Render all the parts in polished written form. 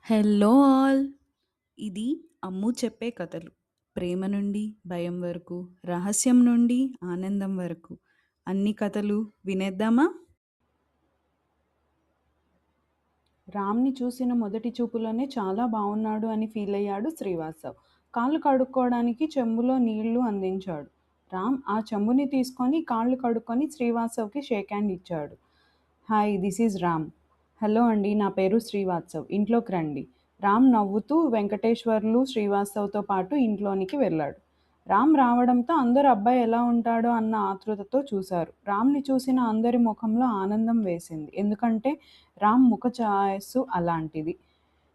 Hello all! ఇది అమ్ము చెప్పే కథలు. ప్రేమ నుండి భయం వరకు, రహస్యం నుండి ఆనందం వరకు అన్ని కథలు వినేద్దామా? రామ్‌ని చూసిన మొదటి చూపులోనే చాలా బావున్నాడు అని ఫీలయ్యాడు శ్రీవాత్సవ్. కాళ్ళు కడుక్కోవడానికి చెంబులో నీళ్లు అందించాడు. రామ్ ఆ చెంబుని తీసుకొని కాళ్ళు కడుక్కొని శ్రీవాత్సవ్‌కి షేక్ హ్యాండ్ ఇచ్చాడు. Hi! This is Ram. Hello అండి. నా పేరు శ్రీవాత్సవ్. ఇంట్లోకి రండి. రామ్ నవ్వుతూ వెంకటేశ్వర్లు, శ్రీవాత్సవ్‌తో పాటు ఇంట్లోనికి వెళ్ళాడు. రామ్ రావడంతో అందరూ అబ్బాయి ఎలా ఉంటాడో అన్న ఆతృతతో చూశారు. రామ్‌ని చూసిన అందరి ముఖంలో ఆనందం వేసింది. ఎందుకంటే రామ్ ముఖ ఛాయస్సు అలాంటిది.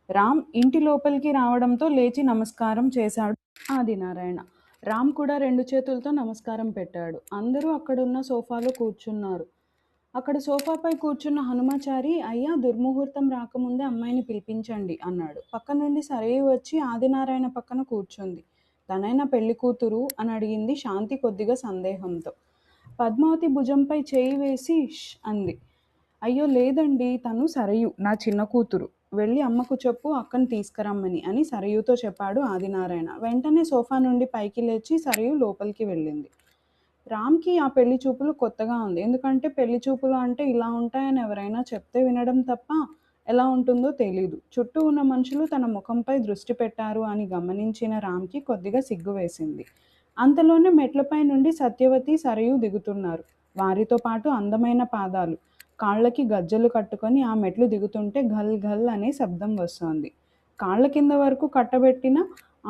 రామ్ ఇంటి లోపలికి రావడంతో లేచి నమస్కారం చేశాడు ఆదినారాయణ. రామ్ కూడా 2 చేతులతో నమస్కారం పెట్టాడు. అందరూ అక్కడున్న సోఫాలో కూర్చున్నారు. అక్కడ సోఫాపై కూర్చున్న హనుమాచారి, అయ్యా దుర్ముహూర్తం రాకముందే అమ్మాయిని పిలిపించండి అన్నాడు. పక్క నుండి సరయు వచ్చి ఆదినారాయణ పక్కన కూర్చుంది. తనైనా పెళ్లి కూతురు అని అడిగింది శాంతి కొద్దిగా సందేహంతో. పద్మావతి భుజంపై చేయి వేసి ష్ అంది. అయ్యో లేదండి, తను సరయు, నా చిన్న కూతురు. వెళ్ళి అమ్మకు చెప్పు అక్కని తీసుకురమ్మని అని సరయుతో చెప్పాడు ఆదినారాయణ. వెంటనే సోఫా నుండి పైకి లేచి సరయు లోపలికి వెళ్ళింది. రామ్‌కి ఆ పెళ్లి చూపులు కొత్తగా ఉంది. ఎందుకంటే పెళ్లి చూపులు అంటే ఇలా ఉంటాయని ఎవరైనా చెప్తే వినడం తప్ప ఎలా ఉంటుందో తెలీదు. చుట్టూ ఉన్న మనుషులు తన ముఖంపై దృష్టి పెట్టారు అని గమనించిన రామ్‌కి కొద్దిగా సిగ్గు వేసింది. అంతలోనే మెట్లపై నుండి సత్యవతి, సరయు దిగుతున్నారు. వారితో పాటు అందమైన పాదాలు. కాళ్ళకి గజ్జెలు కట్టుకొని ఆ మెట్లు దిగుతుంటే ఘల్ ఘల్ అనే శబ్దం వస్తోంది. కాళ్ళ కింద వరకు కట్టబెట్టిన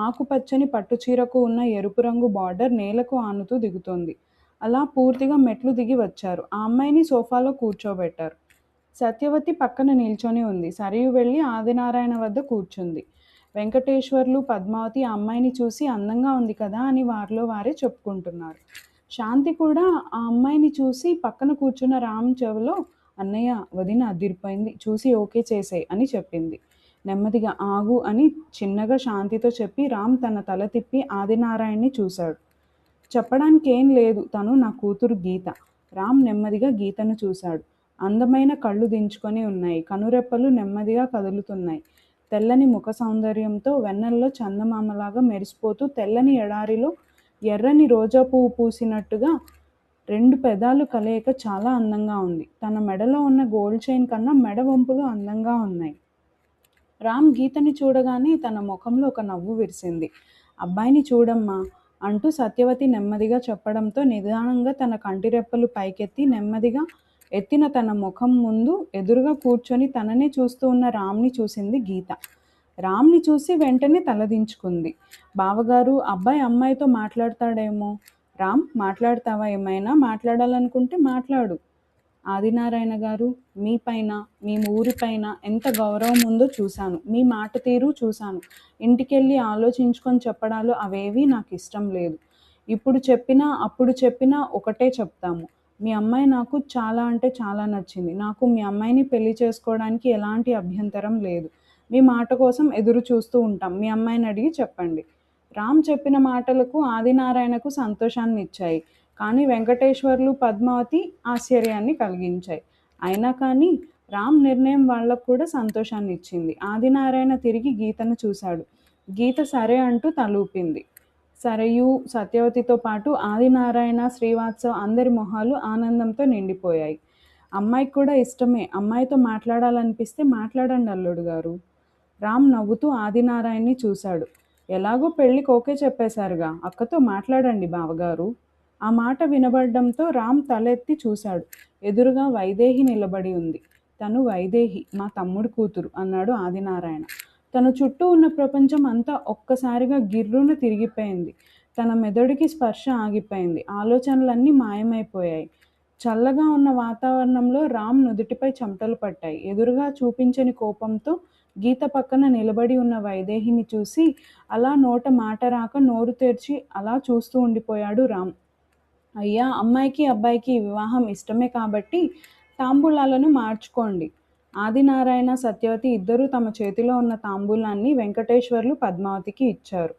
ఆకుపచ్చని పట్టుచీరకు ఉన్న ఎరుపు రంగు బార్డర్ నేలకు ఆనుతూ దిగుతోంది. అలా పూర్తిగా మెట్లు దిగి వచ్చారు. ఆ అమ్మాయిని సోఫాలో కూర్చోబెట్టారు. సత్యవతి పక్కన నిల్చొని ఉంది. సరియు వెళ్ళి ఆదినారాయణ వద్ద కూర్చుంది. వెంకటేశ్వర్లు, పద్మావతి ఆ అమ్మాయిని చూసి అందంగా ఉంది కదా అని వారిలో వారే చెప్పుకుంటున్నారు. శాంతి కూడా ఆ అమ్మాయిని చూసి పక్కన కూర్చున్న రామ్ చెవిలో, అన్నయ్య వదిన అదిరిపోయింది, చూసి ఓకే చేసేయ్ అని చెప్పింది. నెమ్మదిగా ఆగు అని చిన్నగా శాంతితో చెప్పి రామ్ తన తల తిప్పి ఆదినారాయణ్ణి చూశాడు. చెప్పడానికేం లేదు, తను నా కూతురు గీత. రామ్ నెమ్మదిగా గీతను చూశాడు. అందమైన కళ్ళు దించుకొని ఉన్నాయి. కనురెప్పలు నెమ్మదిగా కదులుతున్నాయి. తెల్లని ముఖ సౌందర్యంతో వెన్నెల్లో చందమామలాగా మెరిసిపోతూ తెల్లని ఎడారిలో ఎర్రని రోజా పువ్వు పూసినట్టుగా 2 పెదాలు కలయిక చాలా అందంగా ఉంది. తన మెడలో ఉన్న గోల్డ్ చైన్ కన్నా మెడ వంపులు అందంగా ఉన్నాయి. రామ్ గీతని చూడగానే తన ముఖంలో ఒక నవ్వు విరిసింది. అబ్బాయిని చూడమ్మా అంటూ సత్యవతి నెమ్మదిగా చెప్పడంతో నిదానంగా తన కంటిరెప్పలు పైకెత్తి నెమ్మదిగా ఎత్తిన తన ముఖం ముందు ఎదురుగా కూర్చొని తననే చూస్తూ ఉన్న రామ్ని చూసింది గీత. రామ్ని చూసి వెంటనే తలదించుకుంది. బావగారు, అబ్బాయి అమ్మాయితో మాట్లాడతాడేమో. రామ్, మాట్లాడతావా? ఏమైనా మాట్లాడాలనుకుంటే మాట్లాడు. ఆదినారాయణ గారు, మీపైన, మీ ఊరిపైన ఎంత గౌరవం ఉందో చూశాను. మీ మాట తీరు చూశాను. ఇంటికెళ్ళి ఆలోచించుకొని చెప్పడాలు అవేవీ నాకు ఇష్టం లేదు. ఇప్పుడు చెప్పినా అప్పుడు చెప్పినా ఒకటే చెప్తాము. మీ అమ్మాయి నాకు చాలా అంటే చాలా నచ్చింది. నాకు మీ అమ్మాయిని పెళ్లి చేసుకోవడానికి ఎలాంటి అభ్యంతరం లేదు. మీ మాట కోసం ఎదురు చూస్తూ ఉంటాం. మీ అమ్మాయిని అడిగి చెప్పండి. రామ్ చెప్పిన మాటలకు ఆదినారాయణకు సంతోషాన్ని ఇచ్చాయి. కానీ వెంకటేశ్వర్లు, పద్మావతి ఆశ్చర్యాన్ని కలిగించాయి. అయినా కానీ రామ్ నిర్ణయం వాళ్ళకు కూడా సంతోషాన్ని ఇచ్చింది. ఆదినారాయణ తిరిగి గీతను చూశాడు. గీత సరే అంటూ తలూపింది. సరయు, సత్యవతితో పాటు ఆదినారాయణ, శ్రీవాత్సవ్ అందరి మొహాలు ఆనందంతో నిండిపోయాయి. అమ్మాయికి కూడా ఇష్టమే. అమ్మాయితో మాట్లాడాలనిపిస్తే మాట్లాడండి అల్లుడు గారు. రామ్ నవ్వుతూ ఆదినారాయణ్ని చూశాడు. ఎలాగో పెళ్ళికి ఓకే చెప్పేశారుగా, అక్కతో మాట్లాడండి బావగారు. ఆ మాట వినబడడంతో రామ్ తలెత్తి చూశాడు. ఎదురుగా వైదేహి నిలబడి ఉంది. తను వైదేహి, మా తమ్ముడి కూతురు అన్నాడు ఆదినారాయణ. తన చుట్టూ ఉన్న ప్రపంచం అంతా ఒక్కసారిగా గిర్రున తిరిగిపోయింది. తన మెదడుకి స్పర్శ ఆగిపోయింది. ఆలోచనలన్నీ మాయమైపోయాయి. చల్లగా ఉన్న వాతావరణంలో రామ్ నుదుటిపై చెమటలు పట్టాయి. ఎదురుగా చూపించని కోపంతో గీత పక్కన నిలబడి ఉన్న వైదేహిని చూసి అలా నోట మాట రాక నోరు తెరిచి అలా చూస్తూ ఉండిపోయాడు రామ్. అయ్యా, అమ్మాయికి అబ్బాయికి వివాహం ఇష్టమే కాబట్టి తాంబూలాలను మార్చుకోండి. ఆదినారాయణ, సత్యవతి ఇద్దరూ తమ చేతిలో ఉన్న తాంబూలాన్ని వెంకటేశ్వర్లు, పద్మావతికి ఇచ్చారు.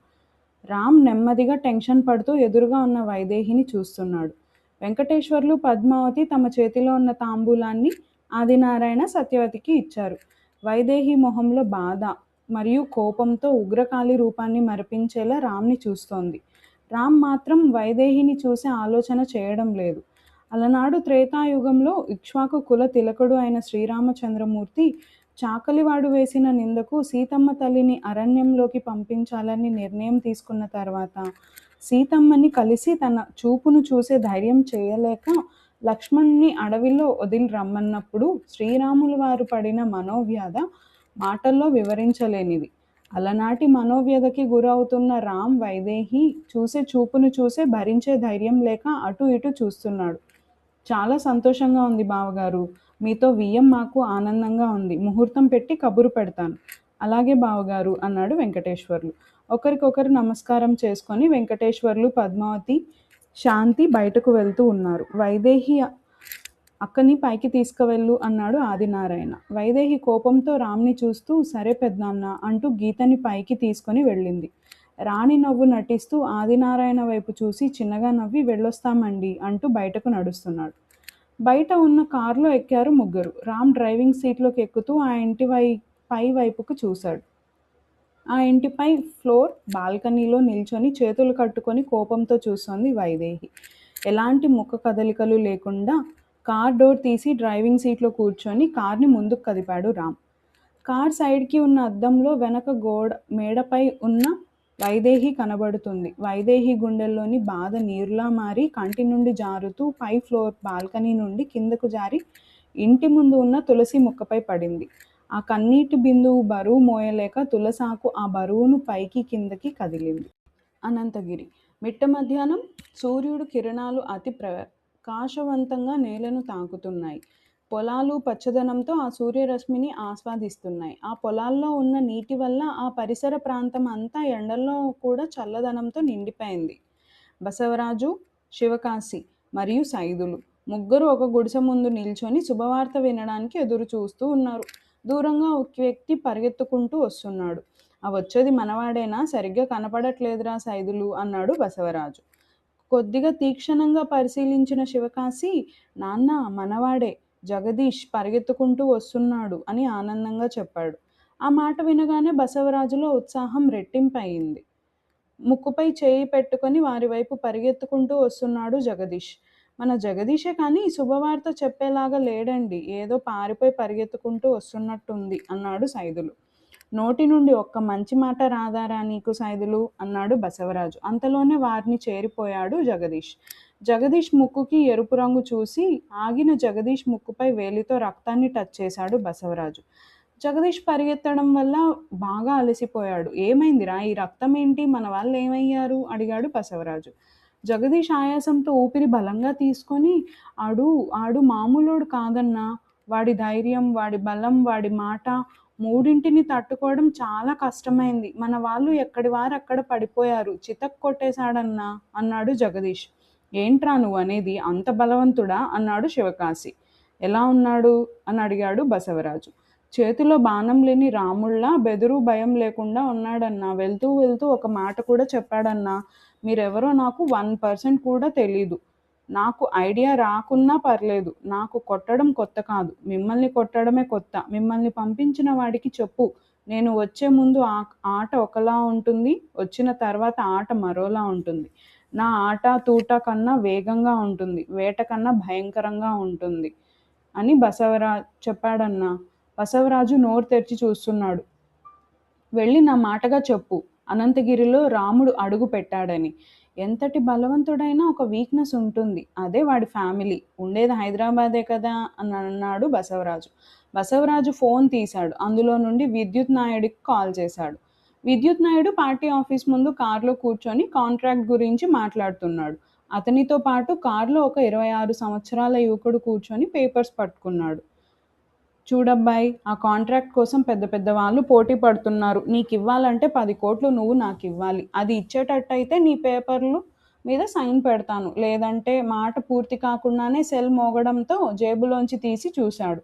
రామ్ నెమ్మదిగా టెన్షన్ పడుతూ ఎదురుగా ఉన్న వైదేహిని చూస్తున్నాడు. వెంకటేశ్వర్లు, పద్మావతి తమ చేతిలో ఉన్న తాంబూలాన్ని ఆదినారాయణ, సత్యవతికి ఇచ్చారు. వైదేహి మొహంలో బాధ, మరియు కోపంతో ఉగ్రకాళి రూపాన్ని మరిపించేలా రామ్ని చూస్తోంది. రామ్ మాత్రం వైదేహిని చూసే ఆలోచన చేయడం లేదు. అలనాడు త్రేతాయుగంలో ఇక్ష్వాకు కుల తిలకుడు అయిన శ్రీరామచంద్రమూర్తి చాకలివాడు వేసిన నిందకు సీతమ్మ తల్లిని అరణ్యంలోకి పంపించాలని నిర్ణయం తీసుకున్న తర్వాత సీతమ్మని కలిసి తన చూపును చూసే ధైర్యం చేయలేక లక్ష్మణ్ని అడవిలో వదిలి రమ్మన్నప్పుడు శ్రీరాములు వారు పడిన మనోవ్యాధ మాటల్లో వివరించలేనిది. అలనాటి మనోవ్యధకి గురవుతున్న రామ్ వైదేహి చూసే చూపును చూసే భరించే ధైర్యం లేక అటు ఇటు చూస్తున్నాడు. చాలా సంతోషంగా ఉంది బావగారు. మీతో వియ్యం మాకు ఆనందంగా ఉంది. ముహూర్తం పెట్టి కబురు పెడతాను. అలాగే బావగారు అన్నాడు వెంకటేశ్వర్లు. ఒకరికొకరు నమస్కారం చేసుకొని వెంకటేశ్వర్లు, పద్మావతి, శాంతి బయటకు వెళ్తూ ఉన్నారు. వైదేహి అక్కని పైకి తీసుకువెళ్ళు అన్నాడు ఆదినారాయణ. వైదేహి కోపంతో రామ్ని చూస్తూ సరే పెద్దనాన్న అంటూ గీతని పైకి తీసుకొని వెళ్ళింది. రాణి నవ్వు నటిస్తూ ఆదినారాయణ వైపు చూసి చిన్నగా నవ్వి వెళ్ళొస్తామండి అంటూ బయటకు నడుస్తున్నాడు. బయట ఉన్న కారులో ఎక్కారు ముగ్గురు. రామ్ డ్రైవింగ్ సీట్లోకి ఎక్కుతూ ఆ ఇంటి పై వైపుకు చూశాడు. ఆ ఇంటిపై ఫ్లోర్ బాల్కనీలో నిల్చొని చేతులు కట్టుకొని కోపంతో చూస్తోంది వైదేహి. ఎలాంటి ముఖ కదలికలు లేకుండా కార్ డోర్ తీసి డ్రైవింగ్ సీట్లో కూర్చొని కార్ని ముందుకు కదిపాడు రామ్. కార్ సైడ్కి ఉన్న అద్దంలో వెనక మేడపై ఉన్న వైదేహి కనబడుతుంది. వైదేహి గుండెల్లోని బాధ నీరులా మారి కంటి నుండి జారుతూ పై ఫ్లోర్ బాల్కనీ నుండి కిందకు జారి ఇంటి ముందు ఉన్న తులసి మొక్కపై పడింది. ఆ కన్నీటి బిందువు బరువు మోయలేక తులసాకు ఆ బరువును పైకి కిందకి కదిలింది. అనంతగిరి మిట్ట మధ్యాహ్నం సూర్యుడు కిరణాలు అతి ప్రకాశవంతంగా నేలను తాకుతున్నాయి. పొలాలు పచ్చదనంతో ఆ సూర్యరశ్మిని ఆస్వాదిస్తున్నాయి. ఆ పొలాల్లో ఉన్న నీటి వల్ల ఆ పరిసర ప్రాంతం అంతా ఎండల్లో కూడా చల్లదనంతో నిండిపోయింది. బసవరాజు, శివకాశి మరియు సైదులు ముగ్గురు ఒక గుడిసె ముందు నిల్చొని శుభవార్త వినడానికి ఎదురు చూస్తూ ఉన్నారు. దూరంగా ఒక వ్యక్తి పరిగెత్తుకుంటూ వస్తున్నాడు. ఆ వచ్చేది మనవాడేనా? సరిగ్గా కనపడట్లేదురా సైదులు అన్నాడు బసవరాజు. కొద్దిగా తీక్షణంగా పరిశీలించిన శివకాశి, నాన్న మనవాడే, జగదీష్ పరిగెత్తుకుంటూ వస్తున్నాడు అని ఆనందంగా చెప్పాడు. ఆ మాట వినగానే బసవరాజులో ఉత్సాహం రెట్టింపయింది. ముక్కుపై చేయి పెట్టుకొని వారి వైపు పరిగెత్తుకుంటూ వస్తున్నాడు జగదీష్. మన జగదీషే కానీ శుభవార్త చెప్పేలాగా లేడండి, ఏదో పారిపోయి పరిగెత్తుకుంటూ వస్తున్నట్టుంది అన్నాడు సైదులు. నోటి నుండి ఒక్క మంచి మాట రాదారా నీకు సైదులు అన్నాడు బసవరాజు. అంతలోనే వారిని చేరిపోయాడు జగదీష్. జగదీష్ ముక్కుకి ఎరుపు రంగు చూసి ఆగిన జగదీష్ ముక్కుపై వేలితో రక్తాన్ని టచ్ చేశాడు బసవరాజు. జగదీష్ పరిగెత్తడం వల్ల బాగా అలసిపోయాడు. ఏమైందిరా, ఈ రక్తం ఏంటి, మన వాళ్ళు ఏమయ్యారు అడిగాడు బసవరాజు. జగదీష్ ఆయాసంతో ఊపిరి బలంగా తీసుకొని ఆడు మామూలోడు కాదన్నా, వాడి ధైర్యం, వాడి బలం, వాడి మాట మూడింటిని తట్టుకోవడం చాలా కష్టమైంది. మన వాళ్ళు ఎక్కడి వారు అక్కడ పడిపోయారు, చితక్ కొట్టేశాడన్నా అన్నాడు జగదీష్. ఏంట్రా నువ్వు అనేది, అంత బలవంతుడా అన్నాడు శివకాశి. ఎలా ఉన్నాడు అని అడిగాడు బసవరాజు. చేతిలో బాణం లేని రాముళ్ళ బెదురు భయం లేకుండా ఉన్నాడన్నా. వెళ్తూ వెళ్తూ ఒక మాట కూడా చెప్పాడన్నా, మీరెవరో నాకు 1% కూడా తెలీదు. నాకు ఐడియా రాకున్నా పర్లేదు, నాకు కొట్టడం కొత్త కాదు, మిమ్మల్ని కొట్టడమే కొత్త. మిమ్మల్ని పంపించిన వాడికి చెప్పు, నేను వచ్చే ముందు ఆట ఒకలా ఉంటుంది, వచ్చిన తర్వాత ఆట మరోలా ఉంటుంది. నా ఆట తూట కన్నా వేగంగా ఉంటుంది, వేట కన్నా భయంకరంగా ఉంటుంది అని చెప్పాడన్నా. బసవరాజు నోరు తెరిచి చూస్తున్నాడు. వెళ్ళి నా మాటగా చెప్పు, అనంతగిరిలో రాముడు అడుగు పెట్టాడని. ఎంతటి బలవంతుడైనా ఒక వీక్నెస్ ఉంటుంది, అదే వాడి ఫ్యామిలీ. ఉండేది హైదరాబాదే కదా అని అన్నాడు బసవరాజు. బసవరాజు ఫోన్ తీశాడు. అందులో నుండి విద్యుత్ నాయుడికి కాల్ చేశాడు. విద్యుత్ నాయుడు పార్టీ ఆఫీస్ ముందు కారులో కూర్చొని కాంట్రాక్ట్ గురించి మాట్లాడుతున్నాడు. అతనితో పాటు కారులో ఒక 26 సంవత్సరాల యువకుడు కూర్చొని పేపర్స్ పట్టుకున్నాడు. చూడబ్బాయి, ఆ కాంట్రాక్ట్ కోసం పెద్ద పెద్ద వాళ్ళు పోటీ పడుతున్నారు. నీకు ఇవ్వాలంటే 10 కోట్లు నువ్వు నాకు ఇవ్వాలి. అది ఇచ్చేటట్టయితే నీ పేపర్లు మీద సైన్ పెడతాను, లేదంటే మాట పూర్తి కాకుండానే సెల్ మోగడంతో జేబులోంచి తీసి చూశాడు.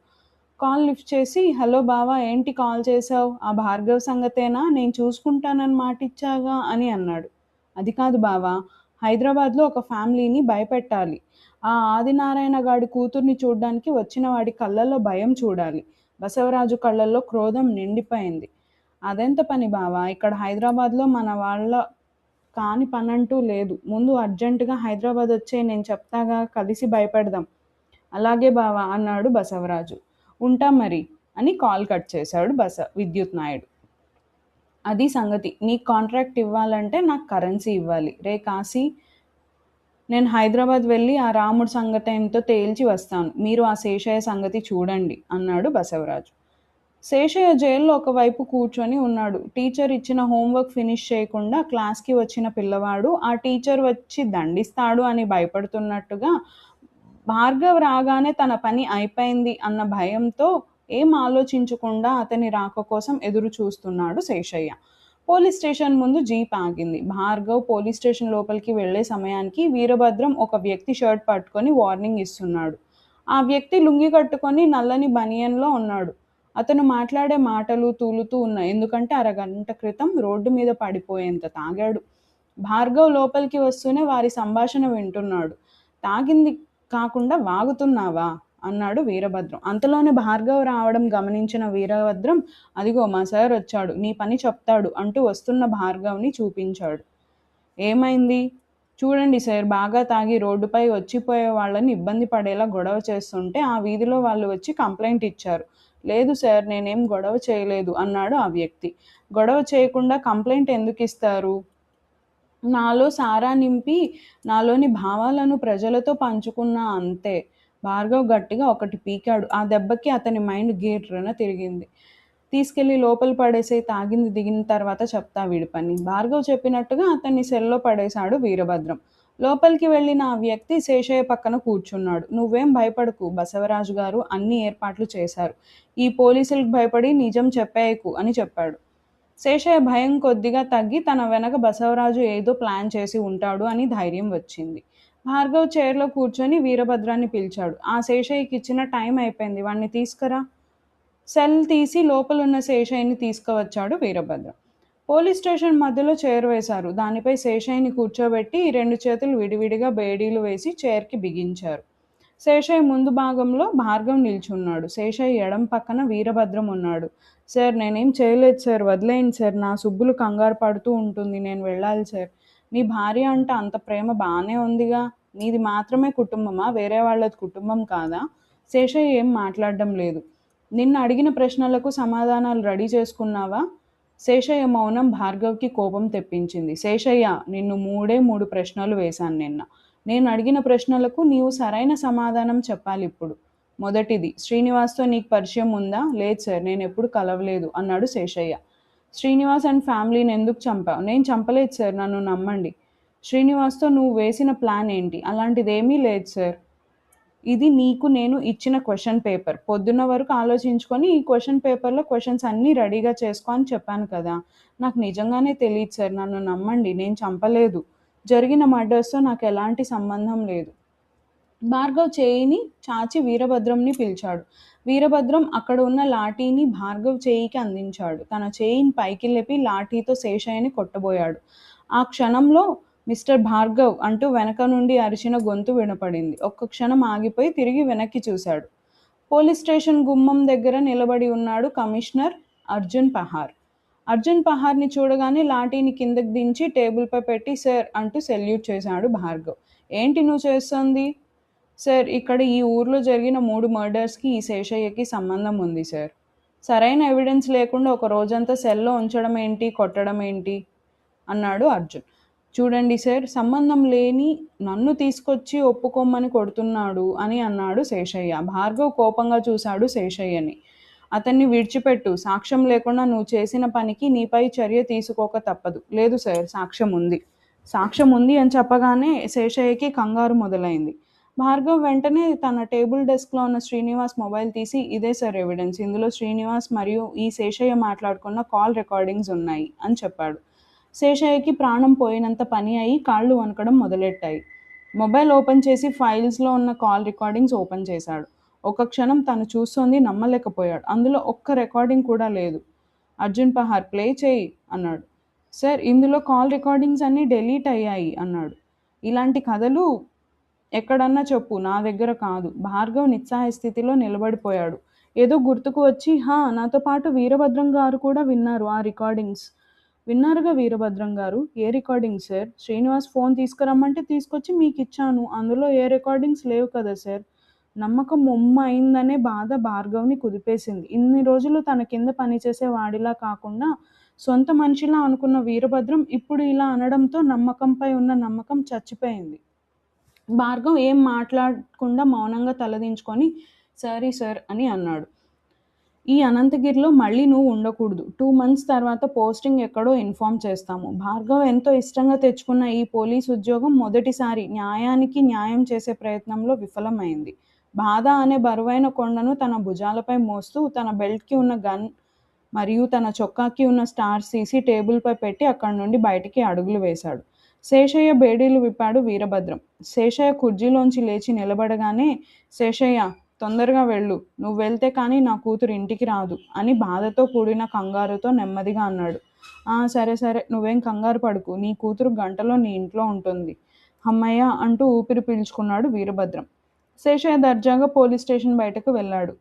కాల్ లిఫ్ట్ చేసి, హలో బావా, ఏంటి కాల్ చేశావు? ఆ భార్గవ్ సంగతేనా? నేను చూసుకుంటానని మాట ఇచ్చాగా అని అన్నాడు. అది కాదు బావా, హైదరాబాద్లో ఒక ఫ్యామిలీని భయపెట్టాలి. ఆ ఆదినారాయణ గాడి కూతుర్ని చూడ్డానికి వచ్చిన వాడి కళ్ళల్లో భయం చూడాలి. బసవరాజు కళ్ళల్లో క్రోధం నిండిపోయింది. అదెంత పని బావా? ఇక్కడ హైదరాబాద్‌లో మన వాళ్ళ కాని పనంటూ లేదు. ముందు అర్జెంటుగా హైదరాబాద్ వచ్చేయి నేను చెప్తాగా కలిసి భయపెడదాం. అలాగే బావా అన్నాడు బసవరాజు. ఉంటా మరి అని కాల్ కట్ చేశాడు విద్యుత్ నాయుడు. అది సంగతి. నీకు కాంట్రాక్ట్ ఇవ్వాలంటే నాకు కరెన్సీ ఇవ్వాలి. రే కాశీ నేను హైదరాబాద్ వెళ్ళి ఆ రాముడి సంగతేంటో తేల్చి వస్తాను. మీరు ఆ శేషయ్య సంగతి చూడండి అన్నాడు బసవరాజు. శేషయ్య జైల్లో ఒకవైపు కూర్చొని ఉన్నాడు. టీచర్ ఇచ్చిన హోంవర్క్ ఫినిష్ చేయకుండా క్లాస్‌కి వచ్చిన పిల్లవాడు ఆ టీచర్ వచ్చి దండిస్తాడు అని భయపడుతున్నట్టుగా భార్గవ్ రాగానే తన పని అయిపోయింది అన్న భయంతో ఏం ఆలోచించకుండా అతని రాక కోసం ఎదురు చూస్తున్నాడు శేషయ్య. పోలీస్ స్టేషన్ ముందు జీప్ ఆగింది. భార్గవ్ పోలీస్ స్టేషన్ లోపలికి వెళ్ళే సమయానికి వీరభద్రం ఒక వ్యక్తి షర్ట్ పట్టుకొని వార్నింగ్ ఇస్తున్నాడు. ఆ వ్యక్తి లుంగీ కట్టుకొని నల్లని బనియన్‌లో ఉన్నాడు. అతను మాట్లాడే మాటలు తూలుతూ ఉన్నాయి. ఎందుకంటే అరగంట క్రితం రోడ్డు మీద పడిపోయేంత తాగాడు. భార్గవ్ లోపలికి వస్తూనే వారి సంభాషణ వింటున్నాడు. తాగింది కాకుండా వాగుతున్నావా? అన్నాడు వీరభద్రం. అంతలోనే భార్గవ్ రావడం గమనించిన వీరభద్రం అదిగో మా సార్ వచ్చాడు. నీ పని చెప్తాడు అంటూ వస్తున్న భార్గవ్‌ని చూపించాడు. ఏమైంది? చూడండి సార్ బాగా తాగి రోడ్డుపై వచ్చిపోయే వాళ్ళని ఇబ్బంది పడేలా గొడవ చేస్తుంటే ఆ వీధిలో వాళ్ళు వచ్చి కంప్లైంట్ ఇచ్చారు. లేదు సార్ నేనేం గొడవ చేయలేదు అన్నాడు ఆ వ్యక్తి. గొడవ చేయకుండా కంప్లైంట్ ఎందుకిస్తారు? నాలో సారా నింపి నాలోని భావాలను ప్రజలతో పంచుకున్నా అంతే. భార్గవ్ గట్టిగా ఒకటి పీకాడు. ఆ దెబ్బకి అతని మైండ్ గిర్రున తిరిగింది. తీసుకెళ్ళి లోపల పడేసేయ్ తాగింది దిగిన తర్వాత చెప్తా వీడి పని. భార్గవ్ చెప్పినట్టుగా అతన్ని సెల్లో పడేశాడు వీరభద్రం. లోపలికి వెళ్ళిన ఆ వ్యక్తి శేషయ్య పక్కన కూర్చున్నాడు. నువ్వేం భయపడకు బసవరాజు గారు అన్ని ఏర్పాట్లు చేశారు. ఈ పోలీసులకు భయపడి నిజం చెప్పేయకు అని చెప్పాడు. శేషయ్య భయం కొద్దిగా తగ్గి తన వెనక బసవరాజు ఏదో ప్లాన్ చేసి ఉంటాడు అని ధైర్యం వచ్చింది. భార్గవ్ చైర్లో కూర్చొని వీరభద్రాన్ని పిలిచాడు. ఆ శేషయ్యకి ఇచ్చిన టైం అయిపోయింది. వాణ్ణి తీసుకురా. సెల్ తీసి లోపలున్న శేషయ్యని తీసుకువచ్చాడు వీరభద్రం. పోలీస్ స్టేషన్ మధ్యలో చైర్ వేశారు. దానిపై శేషయ్యని కూర్చోబెట్టి రెండు చేతులు విడివిడిగా బేడీలు వేసి చైర్కి బిగించారు. శేషయ్య ముందు భాగంలో భార్గవ్ నిల్చున్నాడు. శేషయ్య ఎడం పక్కన వీరభద్రం ఉన్నాడు. సార్ నేనేం చేయలేదు సార్ వదిలేయండి సార్ నా సుబ్బులు కంగారు పడుతూ ఉంటుంది నేను వెళ్ళాలి సార్. నీ భార్య అంటే అంత ప్రేమ బాగానే ఉందిగా. నీది మాత్రమే కుటుంబమా వేరే వాళ్ళది కుటుంబం కాదా? శేషయ్య ఏం మాట్లాడడం లేదు. నిన్ను అడిగిన ప్రశ్నలకు సమాధానాలు రెడీ చేసుకున్నావా? శేషయ్య మౌనం భార్గవ్కి కోపం తెప్పించింది. శేషయ్య నిన్ను మూడు ప్రశ్నలు వేశాను నిన్న. నేను అడిగిన ప్రశ్నలకు నీవు సరైన సమాధానం చెప్పాలిప్పుడు. మొదటిది శ్రీనివాస్‌తో నీకు పరిచయం ఉందా? లేదు సార్ నేను ఎప్పుడు కలవలేదు అన్నాడు శేషయ్య. శ్రీనివాస్ అండ్ ఫ్యామిలీని ఎందుకు చంపావు? నేను చంపలేదు సార్ నన్ను నమ్మండి. శ్రీనివాస్‌తో నువ్వు వేసిన ప్లాన్ ఏంటి? అలాంటిదేమీ లేదు సార్. ఇది నీకు నేను ఇచ్చిన క్వెషన్ పేపర్. పొద్దున్న వరకు ఆలోచించుకొని ఈ క్వెషన్ పేపర్‌లో క్వెషన్స్ అన్నీ రెడీగా చేసుకో అని చెప్పాను కదా! నాకు నిజంగానే తెలీదు సార్ నన్ను నమ్మండి. నేను చంపలేదు. జరిగిన మర్డర్స్‌తో నాకు ఎలాంటి సంబంధం లేదు. భార్గవ్ చేయిని చాచి వీరభద్రంని పిలిచాడు. వీరభద్రం అక్కడ ఉన్న లాఠీని భార్గవ్ చేయికి అందించాడు. తన చేయిని పైకి లేపి లాఠీతో శేషయ్యని కొట్టబోయాడు. ఆ క్షణంలో మిస్టర్ భార్గవ్ అంటూ వెనక నుండి అరిచిన గొంతు వినపడింది. ఒక్క క్షణం ఆగిపోయి తిరిగి వెనక్కి చూశాడు. పోలీస్ స్టేషన్ గుమ్మం దగ్గర నిలబడి ఉన్నాడు కమిషనర్ అర్జున్ పహార్. అర్జున్ పహార్ని చూడగానే లాఠీని కిందకి దించి టేబుల్పై పెట్టి సార్ అంటూ సెల్యూట్ చేశాడు భార్గవ్. ఏంటి నువ్వు చేస్తోంది? సార్ ఇక్కడ ఈ ఊర్లో జరిగిన 3 మర్డర్స్‌కి ఈ శేషయ్యకి సంబంధం ఉంది సార్. సరైన ఎవిడెన్స్ లేకుండా ఒక రోజంతా సెల్‌లో ఉంచడం ఏంటి, కొట్టడం ఏంటి? అన్నాడు అర్జున్. చూడండి సార్ సంబంధం లేని నన్ను తీసుకొచ్చి ఒప్పుకోమని కొడుతున్నాడు అని అన్నాడు శేషయ్య. భార్గవ్ కోపంగా చూశాడు శేషయ్యని. అతన్ని విడిచిపెట్టు. సాక్ష్యం లేకుండా నువ్వు చేసిన పనికి నీపై చర్య తీసుకోక తప్పదు. లేదు సార్ సాక్ష్యం ఉంది. సాక్ష్యం ఉంది అని చెప్పగానే శేషయ్యకి కంగారు మొదలైంది. భార్గవ్ వెంటనే తన టేబుల్ డెస్క్‌లో ఉన్న శ్రీనివాస్ మొబైల్ తీసి ఇదే సార్ ఎవిడెన్స్. ఇందులో శ్రీనివాస్ మరియు ఈ శేషయ్య మాట్లాడుకున్న కాల్ రికార్డింగ్స్ ఉన్నాయి అని చెప్పాడు. శేషయ్యకి ప్రాణం పోయినంత పని అయి కాళ్ళు వణకడం మొదలెట్టాయి. మొబైల్ ఓపెన్ చేసి ఫైల్స్‌లో ఉన్న కాల్ రికార్డింగ్స్ ఓపెన్ చేశాడు. ఒక్క క్షణం తను చూస్తోంది నమ్మలేకపోయాడు. అందులో ఒక్క రికార్డింగ్ కూడా లేదు. అర్జున్ పహార్ ప్లే చేయి అన్నాడు. సార్ ఇందులో కాల్ రికార్డింగ్స్ అన్నీ డిలీట్ అయ్యాయి అన్నాడు. ఇలాంటి కథలు ఎక్కడన్నా చెప్పు నా దగ్గర కాదు. భార్గవ్ నిస్సహాయ స్థితిలో నిలబడిపోయాడు. ఏదో గుర్తుకు వచ్చి, నాతో పాటు వీరభద్రం గారు కూడా విన్నారు ఆ రికార్డింగ్స్. విన్నారుగా వీరభద్రం గారు. ఏ రికార్డింగ్ సార్? శ్రీనివాస్ ఫోన్ తీసుకురమ్మంటే తీసుకొచ్చి మీకిచ్చాను. అందులో ఏ రికార్డింగ్స్ లేవు కదా సార్. నమ్మకం ఒమ్ము అయిందనే బాధ భార్గవ్ని కుదిపేసింది. ఇన్ని రోజులు తన కింద పనిచేసే వాడిలా కాకుండా సొంత మనిషిలా అనుకున్న వీరభద్రం ఇప్పుడు ఇలా అనడంతో నమ్మకంపై ఉన్న నమ్మకం చచ్చిపోయింది. భార్గవ్ ఏం మాట్లాడకుండా మౌనంగా తలదించుకొని సారీ సార్ అని అన్నాడు. ఈ అనంతగిరిలో మళ్ళీ నువ్వు ఉండకూడదు. 2 మంత్స్ తర్వాత పోస్టింగ్ ఎక్కడో ఇన్ఫార్మ్ చేస్తాము. భార్గవ్ ఎంతో ఇష్టంగా తెచ్చుకున్న ఈ పోలీస్ ఉద్యోగం మొదటిసారి న్యాయానికి న్యాయం చేసే ప్రయత్నంలో విఫలమైంది. బాధ అనే బరువైన కొండను తన భుజాలపై మోస్తూ తన బెల్ట్కి ఉన్న గన్ మరియు తన చొక్కాకి ఉన్న స్టార్స్ తీసి టేబుల్పై పెట్టి అక్కడి నుండి బయటికి అడుగులు వేశాడు. శేషయ్య బేడీలు విప్పాడు వీరభద్రం. శేషయ్య కుర్చీలోంచి లేచి నిలబడగానే, శేషయ్య తొందరగా వెళ్ళు, నువ్వు వెళ్తే కానీ నా కూతురు ఇంటికి రాదు అని బాధతో కూడిన కంగారుతో నెమ్మదిగా అన్నాడు. సరే సరే, నువ్వేం కంగారు పడుకు, నీ కూతురు గంటలో నీ ఇంట్లో ఉంటుంది. అమ్మయ్య అంటూ ఊపిరి పీల్చుకున్నాడు వీరభద్రం. శేషయ్య దర్జాగా పోలీస్ స్టేషన్ బయటకు వెళ్ళాడు.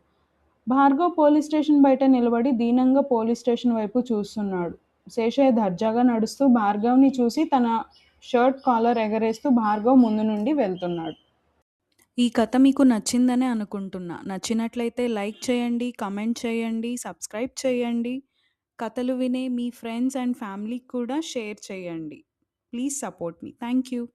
భార్గవ్ పోలీస్ స్టేషన్ బయట నిలబడి దీనంగా పోలీస్ స్టేషన్ వైపు చూస్తున్నాడు. శేషయ్య దర్జాగా నడుస్తూ భార్గవ్ని చూసి తన షర్ట్ కాలర్ ఎగరేస్తూ భార్గవ్ ముందు నుండి వెళ్తున్నాడు. ఈ కథ మీకు నచ్చిందనే అనుకుంటున్నా. నచ్చినట్లయితే లైక్ చేయండి, కమెంట్ చేయండి, సబ్స్క్రైబ్ చేయండి. కథలు వినే మీ ఫ్రెండ్స్ అండ్ ఫ్యామిలీకి కూడా షేర్ చేయండి. Please support me. Thank you.